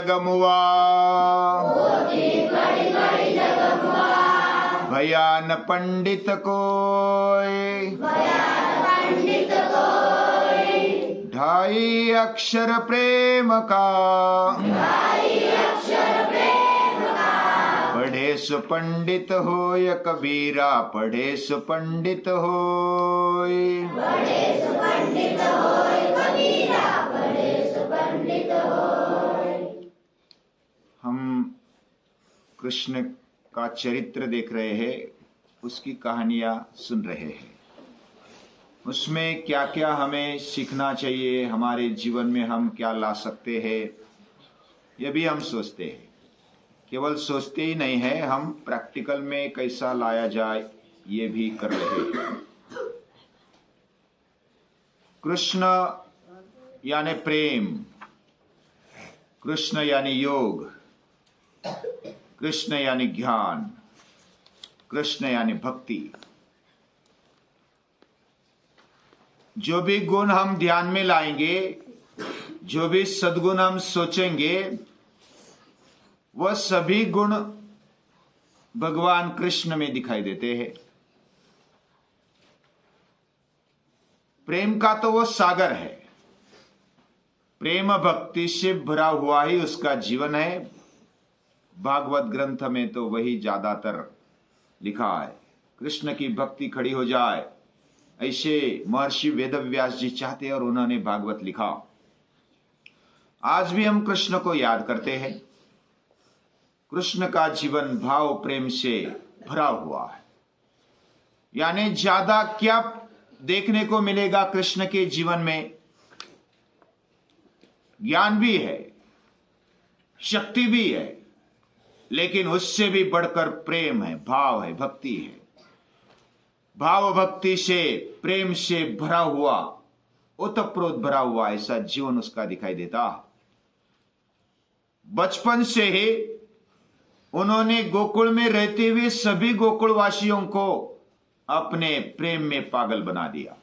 जगमुआ, भयान पंडित कोय, ढाई अक्षर प्रेम का, पढ़े सु पंडित होय कबीरा, पढ़े सु पंडित होय। हम कृष्ण का चरित्र देख रहे हैं, उसकी कहानियां सुन रहे हैं। उसमें क्या क्या हमें सीखना चाहिए, हमारे जीवन में हम क्या ला सकते हैं, यह भी हम सोचते हैं। केवल सोचते ही नहीं है, हम प्रैक्टिकल में कैसा लाया जाए ये भी कर रहे हैं। कृष्ण यानी प्रेम, कृष्ण यानी योग, कृष्ण यानी ज्ञान, कृष्ण यानी भक्ति। जो भी गुण हम ध्यान में लाएंगे, जो भी सद्गुण हम सोचेंगे, वह सभी गुण भगवान कृष्ण में दिखाई देते हैं। प्रेम का तो वो सागर है, प्रेम भक्ति से भरा हुआ ही उसका जीवन है। भागवत ग्रंथ में तो वही ज्यादातर लिखा है। कृष्ण की भक्ति खड़ी हो जाए, ऐसे महर्षि वेदव्यास जी चाहते और उन्होंने भागवत लिखा। आज भी हम कृष्ण को याद करते हैं। कृष्ण का जीवन भाव प्रेम से भरा हुआ है। यानी ज्यादा क्या देखने को मिलेगा कृष्ण के जीवन में? ज्ञान भी है, शक्ति भी है, लेकिन उससे भी बढ़कर प्रेम है, भाव है, भक्ति है। भाव भक्ति से, प्रेम से भरा हुआ, ओतप्रोत भरा हुआ ऐसा जीवन उसका दिखाई देता। बचपन से ही उन्होंने गोकुल में रहते हुए सभी गोकुलवासियों को अपने प्रेम में पागल बना दिया।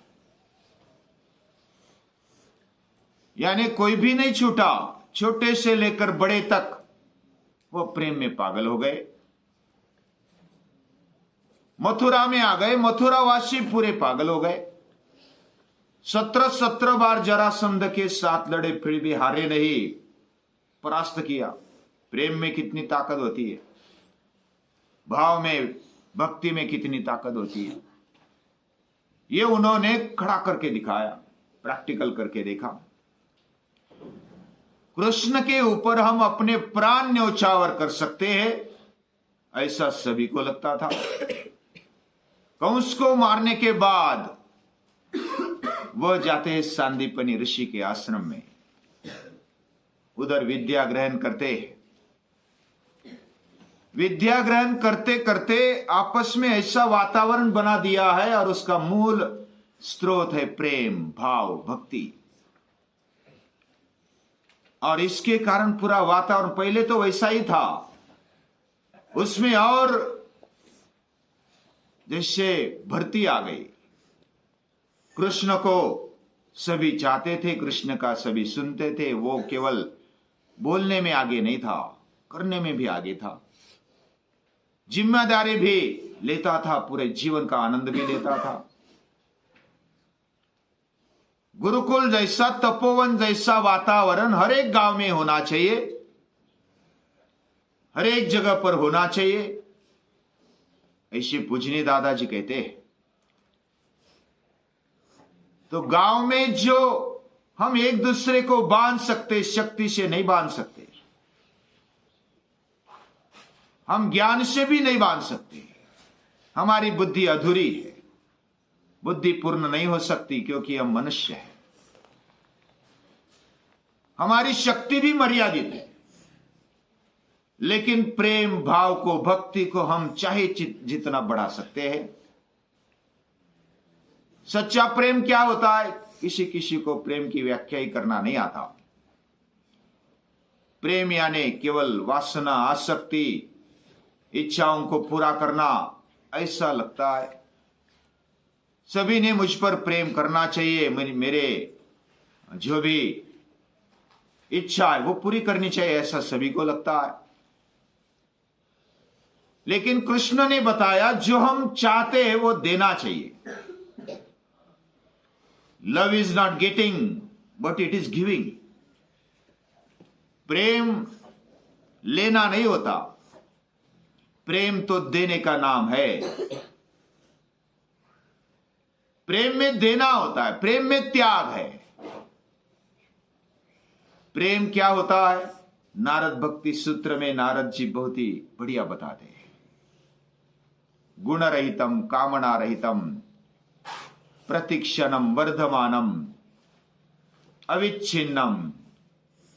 यानी कोई भी नहीं छूटा, छोटे से लेकर बड़े तक वो प्रेम में पागल हो गए। मथुरा में आ गए, मथुरावासी पूरे पागल हो गए। 17 बार जरासंध के साथ लड़े, फिर भी हारे नहीं, परास्त किया। प्रेम में कितनी ताकत होती है, भाव में, भक्ति में कितनी ताकत होती है, ये उन्होंने खड़ा करके दिखाया, प्रैक्टिकल करके देखा। कृष्ण के ऊपर हम अपने प्राण न्यौछावर कर सकते हैं, ऐसा सभी को लगता था। कंस को मारने के बाद वह जाते हैं सांदीपनि ऋषि के आश्रम में, उधर विद्या ग्रहण करते हैं। विद्या ग्रहण करते करते आपस में ऐसा वातावरण बना दिया है, और उसका मूल स्रोत है प्रेम, भाव, भक्ति। और इसके कारण पूरा वातावरण पहले तो वैसा ही था, उसमें और जैसे भर्ती आ गई। कृष्ण को सभी चाहते थे, कृष्ण का सभी सुनते थे। वो केवल बोलने में आगे नहीं था, करने में भी आगे था। जिम्मेदारी भी लेता था, पूरे जीवन का आनंद भी लेता था। गुरुकुल जैसा, तपोवन जैसा वातावरण हर एक गांव में होना चाहिए, हर एक जगह पर होना चाहिए, ऐसे पूजनी दादाजी कहते हैं। तो गांव में जो हम एक दूसरे को बांध सकते, शक्ति से नहीं बांध सकते, हम ज्ञान से भी नहीं बांध सकते। हमारी बुद्धि अधूरी है, बुद्धि पूर्ण नहीं हो सकती, क्योंकि हम मनुष्य हैं। हमारी शक्ति भी मर्यादित है, लेकिन प्रेम भाव को, भक्ति को हम चाहे जितना बढ़ा सकते हैं। सच्चा प्रेम क्या होता है? किसी किसी को प्रेम की व्याख्या ही करना नहीं आता। प्रेम यानी केवल वासना, आसक्ति, इच्छाओं को पूरा करना, ऐसा लगता है। सभी ने मुझ पर प्रेम करना चाहिए, मेरे जो भी इच्छा है वो पूरी करनी चाहिए, ऐसा सभी को लगता है। लेकिन कृष्ण ने बताया जो हम चाहते हैं वो देना चाहिए। Love is not getting but it is giving. प्रेम लेना नहीं होता, प्रेम तो देने का नाम है। प्रेम में देना होता है, प्रेम में त्याग है। प्रेम क्या होता है? नारद भक्ति सूत्र में नारद जी बहुत ही बढ़िया बताते हैं। गुण रहितम कामना रहितम प्रतिक्षणम वर्धमानम अविच्छिन्नम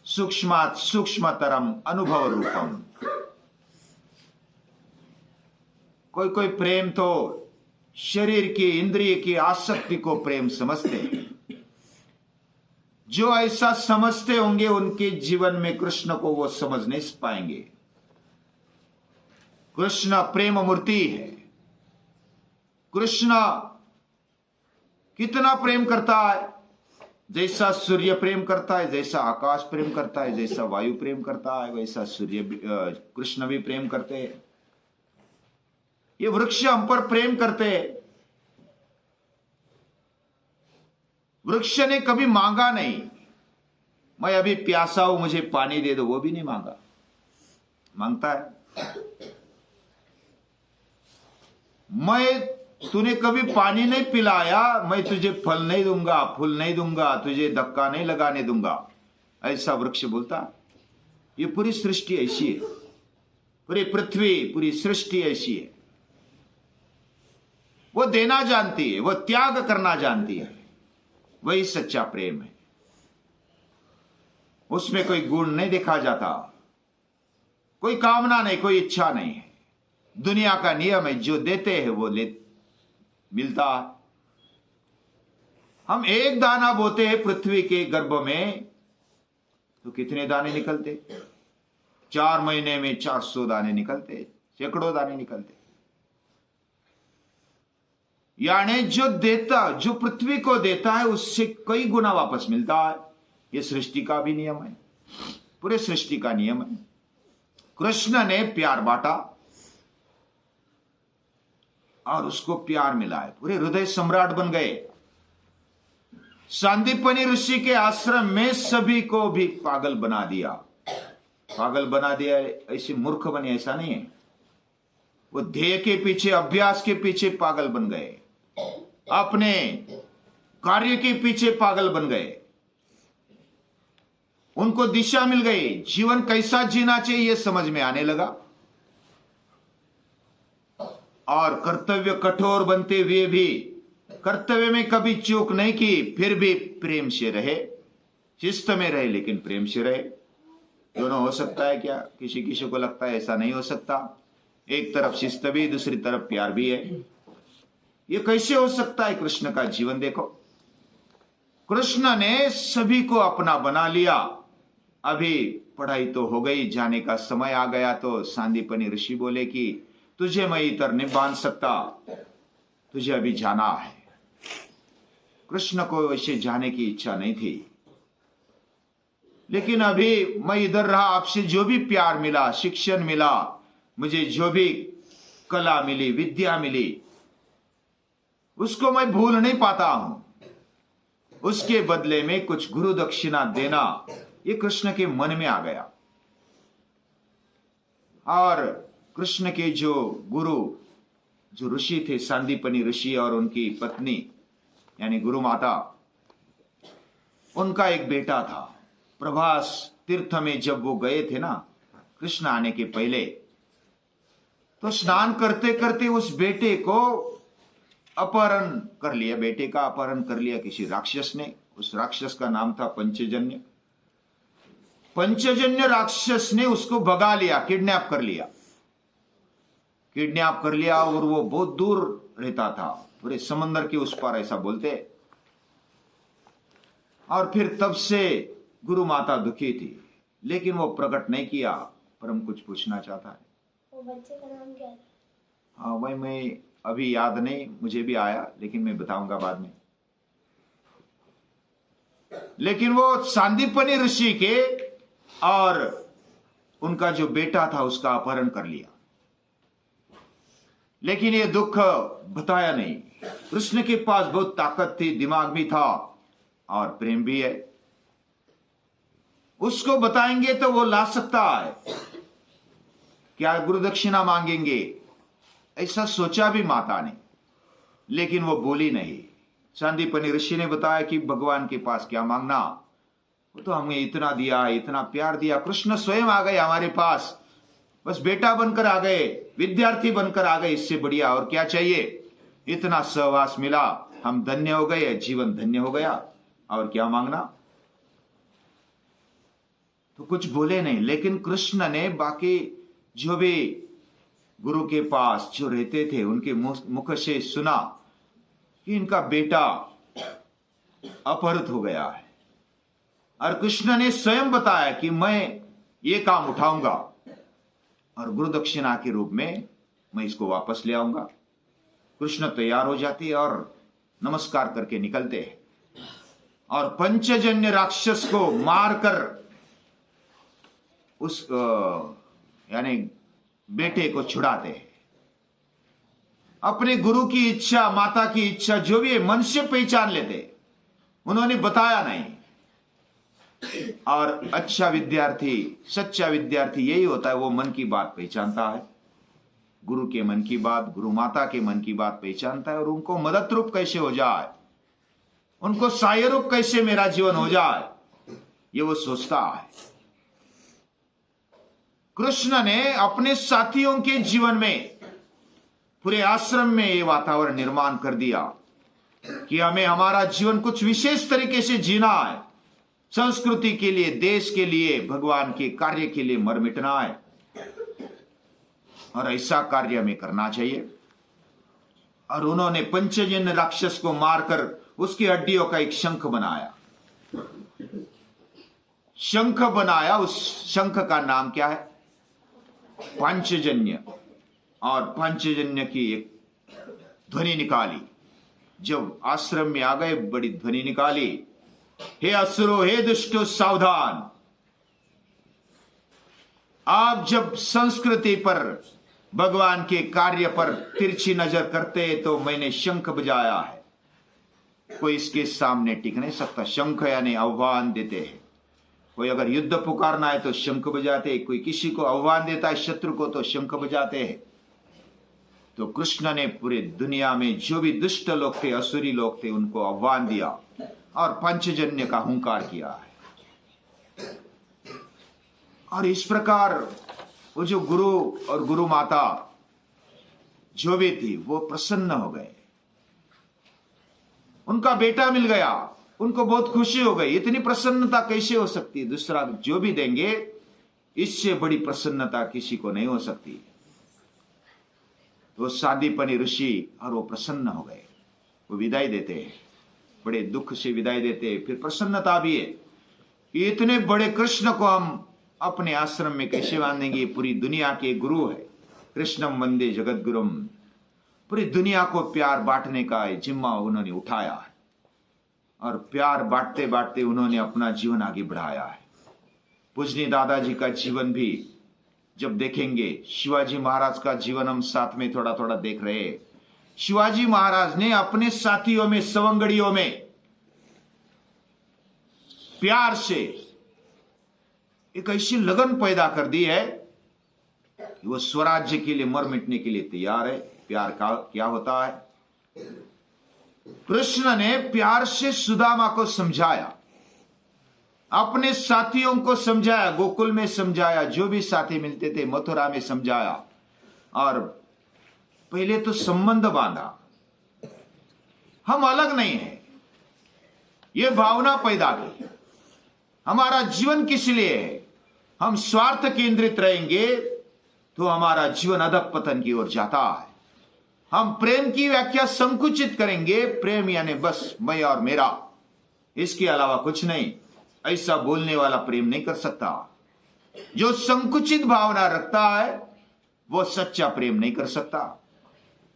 सूक्ष्मात् सूक्ष्मतरम अनुभव रूपम। कोई कोई प्रेम तो शरीर की इंद्रिय की आसक्ति को प्रेम समझते हैं। जो ऐसा समझते होंगे उनके जीवन में कृष्ण को वो समझ नहीं पाएंगे। कृष्ण प्रेम मूर्ति है। कृष्ण कितना प्रेम करता है, जैसा सूर्य प्रेम करता है, जैसा आकाश प्रेम करता है, जैसा वायु प्रेम करता है, वैसा कृष्ण भी प्रेम करते हैं। ये वृक्ष हम पर प्रेम करते हैं। वृक्ष ने कभी मांगा नहीं, मैं अभी प्यासा हूं मुझे पानी दे दो, वो भी नहीं मांगा। मांगता है? तूने कभी पानी नहीं पिलाया, मैं तुझे फल नहीं दूंगा, फूल नहीं दूंगा, तुझे धक्का नहीं लगाने दूंगा, ऐसा वृक्ष बोलता। ये पूरी सृष्टि ऐसी है, पूरी पृथ्वी पूरी सृष्टि ऐसी है। वो देना जानती है, वो त्याग करना जानती है। वही सच्चा प्रेम है। उसमें कोई गुण नहीं देखा जाता, कोई कामना नहीं, कोई इच्छा नहीं है। दुनिया का नियम है, जो देते हैं वो मिलता है। हम एक दाना बोते हैं पृथ्वी के गर्भ में तो कितने दाने निकलते? 4 महीने में 400 दाने निकलते, सैकड़ों दाने निकलते। यानी जो देता, जो पृथ्वी को देता है उससे कई गुना वापस मिलता है। यह सृष्टि का भी नियम है, पूरे सृष्टि का नियम है। कृष्ण ने प्यार बांटा और उसको प्यार मिला है, पूरे हृदय सम्राट बन गए। सांदीपनि ऋषि के आश्रम में सभी को भी पागल बना दिया। पागल बना दिया ऐसे मूर्ख बने, ऐसा नहीं है। वो ध्येय के पीछे, अभ्यास के पीछे पागल बन गए, अपने कार्य के पीछे पागल बन गए। उनको दिशा मिल गई, जीवन कैसा जीना चाहिए यह समझ में आने लगा। और कर्तव्य कठोर बनते हुए भी कर्तव्य में कभी चूक नहीं की, फिर भी प्रेम से रहे, शिस्त में रहे, लेकिन प्रेम से रहे। दोनों हो सकता है क्या? किसी किसी को लगता है ऐसा नहीं हो सकता। एक तरफ शिस्त भी, दूसरी तरफ प्यार भी है। ये कैसे हो सकता है? कृष्ण का जीवन देखो। कृष्ण ने सभी को अपना बना लिया। अभी पढ़ाई तो हो गई, जाने का समय आ गया तो सांदीपनि ऋषि बोले कि तुझे मैं इतर नहीं बांध सकता, तुझे अभी जाना है। कृष्ण को वैसे जाने की इच्छा नहीं थी, लेकिन अभी मैं इधर रहा, आपसे जो भी प्यार मिला, शिक्षण मिला, मुझे जो भी कला मिली, विद्या मिली, उसको मैं भूल नहीं पाता हूं। उसके बदले में कुछ गुरु दक्षिणा देना, ये कृष्ण के मन में आ गया। और कृष्ण के जो गुरु, जो ऋषि थे, सांदीपनि ऋषि और उनकी पत्नी यानी गुरु माता, उनका एक बेटा था। प्रभास तीर्थ में जब वो गए थे ना, कृष्ण आने के पहले, तो स्नान करते करते उस बेटे को अपहरण कर लिया। बेटे का अपहरण कर लिया किसी राक्षस ने। उस राक्षस का नाम था पंचजन्य। पंचजन्य राक्षस ने उसको भगा लिया, किडनैप कर लिया। किडनैप कर लिया और वो बहुत दूर रहता था, पूरे समंदर के उस पार, ऐसा बोलते। और फिर तब से गुरु माता दुखी थी, लेकिन वो प्रकट नहीं किया। पर हम कुछ पूछना चाहता है। वो बच्चे का नाम क्या है? हाँ भाई, मैं अभी याद नहीं, मुझे भी आया, लेकिन मैं बताऊंगा बाद में। लेकिन वो सांदीपनी ऋषि के और उनका जो बेटा था उसका अपहरण कर लिया। लेकिन ये दुख बताया नहीं। कृष्ण के पास बहुत ताकत थी, दिमाग भी था और प्रेम भी है। उसको बताएंगे तो वो ला सकता है। क्या गुरु दक्षिणा मांगेंगे, ऐसा सोचा भी माता ने, लेकिन वो बोली नहीं। सांदीपनी ऋषि ने बताया कि भगवान के पास क्या मांगना, वो तो हमें इतना दिया, इतना प्यार दिया। कृष्ण स्वयं आ गए हमारे पास, बस बेटा बनकर आ गए, विद्यार्थी बनकर आ गए, इससे बढ़िया और क्या चाहिए। इतना सहवास मिला, हम धन्य हो गए, जीवन धन्य हो गया, और क्या मांगना। तो कुछ बोले नहीं। लेकिन कृष्ण ने बाकी जो भी गुरु के पास जो रहते थे उनके मुख से सुना कि इनका बेटा अपहृत हो गया है, और कृष्ण ने स्वयं बताया कि मैं ये काम उठाऊंगा और गुरु दक्षिणा के रूप में मैं इसको वापस ले आऊंगा। कृष्ण तैयार हो जाते और नमस्कार करके निकलते हैं और पंचजन्य राक्षस को मारकर उस यानी बेटे को छुड़ाते हैं। अपने गुरु की इच्छा, माता की इच्छा जो भी है मन से पहचान लेते। उन्होंने बताया नहीं। और अच्छा विद्यार्थी, सच्चा विद्यार्थी यही होता है, वो मन की बात पहचानता है, गुरु के मन की बात, गुरु माता के मन की बात पहचानता है, और उनको मदद रूप कैसे हो जाए, उनको सहाय रूप कैसे मेरा जीवन हो जाए, ये वो सोचता है। कृष्ण ने अपने साथियों के जीवन में, पूरे आश्रम में ये वातावरण निर्माण कर दिया कि हमें हमारा जीवन कुछ विशेष तरीके से जीना है, संस्कृति के लिए, देश के लिए, भगवान के कार्य के लिए मर मिटना है, और ऐसा कार्य हमें करना चाहिए। और उन्होंने पंचजन्य राक्षस को मारकर उसकी हड्डियों का एक शंख बनाया। शंख बनाया, उस शंख का नाम क्या है? पांचजन्य। और पांचजन्य की एक ध्वनि निकाली। जब आश्रम में आ गए, बड़ी ध्वनि निकाली, हे असुरो, हे दुष्टो, सावधान। आप जब संस्कृति पर, भगवान के कार्य पर तिरछी नजर करते हैं तो मैंने शंख बजाया है, कोई इसके सामने टिक नहीं सकता। शंख यानी आह्वान देते हैं। कोई अगर युद्ध पुकारना है तो शंख बजाते हैं, कोई किसी को आह्वान देता है शत्रु को तो शंख बजाते हैं। तो कृष्ण ने पूरे दुनिया में जो भी दुष्ट लोग थे, असुरी लोग थे, उनको आह्वान दिया और पंचजन्य का हुंकार किया है। और इस प्रकार वो जो गुरु और गुरु माता जो भी थी वो प्रसन्न हो गए। उनका बेटा मिल गया, उनको बहुत खुशी हो गई। इतनी प्रसन्नता कैसे हो सकती है? दूसरा जो भी देंगे, इससे बड़ी प्रसन्नता किसी को नहीं हो सकती। तो सांदीपनी ऋषि और वो प्रसन्न हो गए। वो विदाई देते हैं, बड़े दुख से विदाई देते हैं। फिर प्रसन्नता भी है कि इतने बड़े कृष्ण को हम अपने आश्रम में कैसे बांधेंगे। पूरी दुनिया के गुरु है, कृष्णम वंदे जगत गुरुम। पूरी दुनिया को प्यार बांटने का जिम्मा उन्होंने उठाया है, और प्यार बांटते बांटते उन्होंने अपना जीवन आगे बढ़ाया है। पूजनी दादाजी का जीवन भी जब देखेंगे, शिवाजी महाराज का जीवन हम साथ में थोड़ा थोड़ा देख रहे हैं। शिवाजी महाराज ने अपने साथियों में, सवंगड़ियों में प्यार से एक ऐसी लगन पैदा कर दी है कि वो स्वराज्य के लिए मर मिटने के लिए तैयार है। प्यार का क्या होता है? कृष्ण ने प्यार से सुदामा को समझाया, अपने साथियों को समझाया, गोकुल में समझाया, जो भी साथी मिलते थे मथुरा में समझाया, और पहले तो संबंध बांधा। हम अलग नहीं है, यह भावना पैदा की। हमारा जीवन किस लिए है? हम स्वार्थ केंद्रित रहेंगे तो हमारा जीवन अधःपतन की ओर जाता है। हम प्रेम की व्याख्या संकुचित करेंगे, प्रेम यानी बस मैं और मेरा, इसके अलावा कुछ नहीं। ऐसा बोलने वाला प्रेम नहीं कर सकता। जो संकुचित भावना रखता है वो सच्चा प्रेम नहीं कर सकता।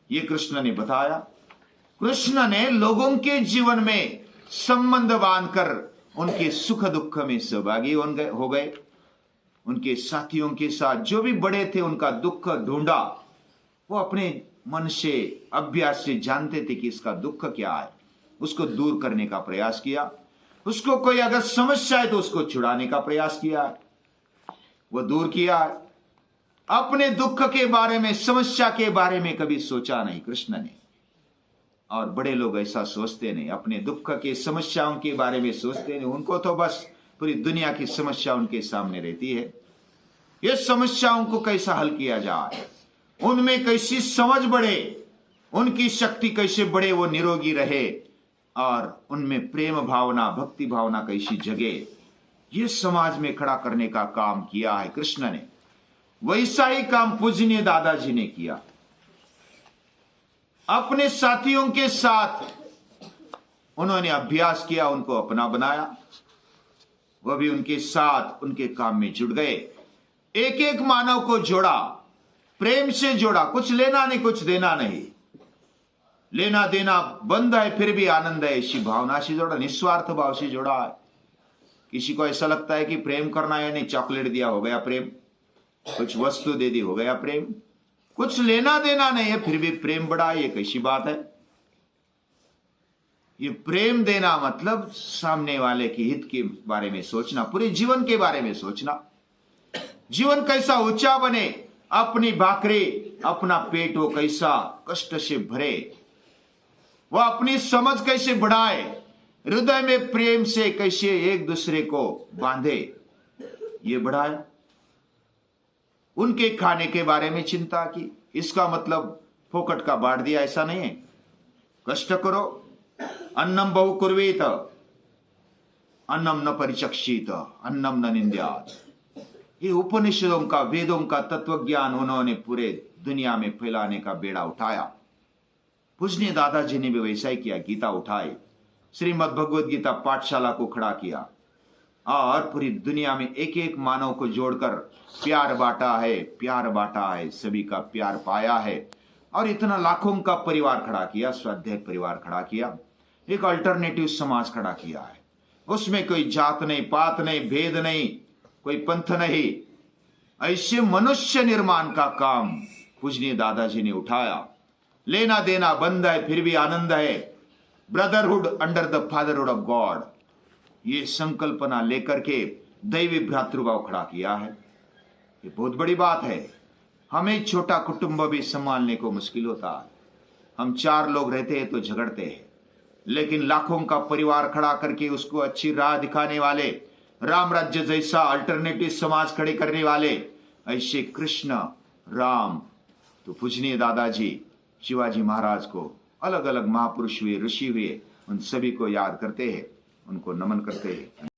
ये कृष्ण ने बताया। कृष्ण ने लोगों के जीवन में संबंध बांधकर उनके सुख दुख में सहभागी हो गए। उनके साथियों के साथ जो भी बड़े थे उनका दुख ढूंढा। वो अपने मन से अभ्यास से जानते थे कि इसका दुख क्या है, उसको दूर करने का प्रयास किया। उसको कोई अगर समस्या है तो उसको छुड़ाने का प्रयास किया, वो दूर किया। अपने दुख के बारे में, समस्या के बारे में कभी सोचा नहीं कृष्ण ने। और बड़े लोग ऐसा सोचते नहीं, अपने दुख के समस्याओं के बारे में सोचते नहीं। उनको तो बस पूरी दुनिया की समस्या उनके सामने रहती है। ये समस्याओं को कैसा हल किया जाए, उनमें कैसी समझ बढ़े, उनकी शक्ति कैसे बढ़े, वो निरोगी रहे और उनमें प्रेम भावना, भक्ति भावना कैसी जगे, ये समाज में खड़ा करने का काम किया है कृष्ण ने। वैसा ही काम पूजनीय दादाजी ने किया। अपने साथियों के साथ उन्होंने अभ्यास किया, उनको अपना बनाया। वह भी उनके साथ उनके काम में जुड़ गए। एक एक मानव को जोड़ा, प्रेम से जोड़ा। कुछ लेना नहीं, कुछ देना नहीं, लेना देना बंद है फिर भी आनंद है, इसी भावना से जोड़ा, निस्वार्थ भाव से जोड़ा है। किसी को ऐसा लगता है कि प्रेम करना यानी चॉकलेट दिया हो गया प्रेम, कुछ वस्तु दे दी हो गया प्रेम, कुछ लेना देना नहीं है फिर भी प्रेम बढ़ा, ये कैसी बात है। ये प्रेम देना मतलब सामने वाले के हित के बारे में सोचना, पूरे जीवन के बारे में सोचना। जीवन कैसा ऊंचा बने, अपनी भाकरी, अपना पेट वो कैसा कष्ट से भरे, वह अपनी समझ कैसे बढ़ाए, हृदय में प्रेम से कैसे एक दूसरे को बांधे, ये बढ़ाया। उनके खाने के बारे में चिंता की। इसका मतलब फोकट का बांट दिया, ऐसा नहीं है। कष्ट करो। अन्नम बहु कुर्वेत अन्नम न परिचक्षित अन्नम न निंद्यात। ये उपनिषदों का, वेदों का तत्व ज्ञान उन्होंने पूरे दुनिया में फैलाने का बेड़ा उठाया। पूजनीय दादाजी ने भी वैसा ही किया। गीता उठाई, श्रीमद् भगवद गीता पाठशाला को खड़ा किया और पूरी दुनिया में एक एक मानव को जोड़कर प्यार बांटा है, प्यार बांटा है, सभी का प्यार पाया है। और इतना लाखों का परिवार खड़ा किया, स्वाध्याय परिवार खड़ा किया, एक अल्टरनेटिव समाज खड़ा किया है। उसमें कोई जात नहीं, पात नहीं, भेद नहीं, कोई पंथ नहीं। ऐसे मनुष्य निर्माण का काम पूजनीय दादाजी ने उठाया। लेना देना बंद है फिर भी आनंद है, brotherhood under the fatherhood of God, ये संकल्पना लेकर के दैवी भ्रातृभाव खड़ा किया है। ये बहुत बड़ी बात है। हमें छोटा कुटुंब भी संभालने को मुश्किल होता है। हम 4 लोग रहते हैं तो झगड़ते हैं, लेकिन लाखों का परिवार खड़ा करके उसको अच्छी राह दिखाने वाले, राम राज्य जैसा अल्टरनेटिव समाज खड़े करने वाले ऐसे कृष्ण, राम, तो पूजनीय दादाजी, शिवाजी महाराज को, अलग अलग महापुरुष हुए, ऋषि हुए, उन सभी को याद करते हैं, उनको नमन करते हैं।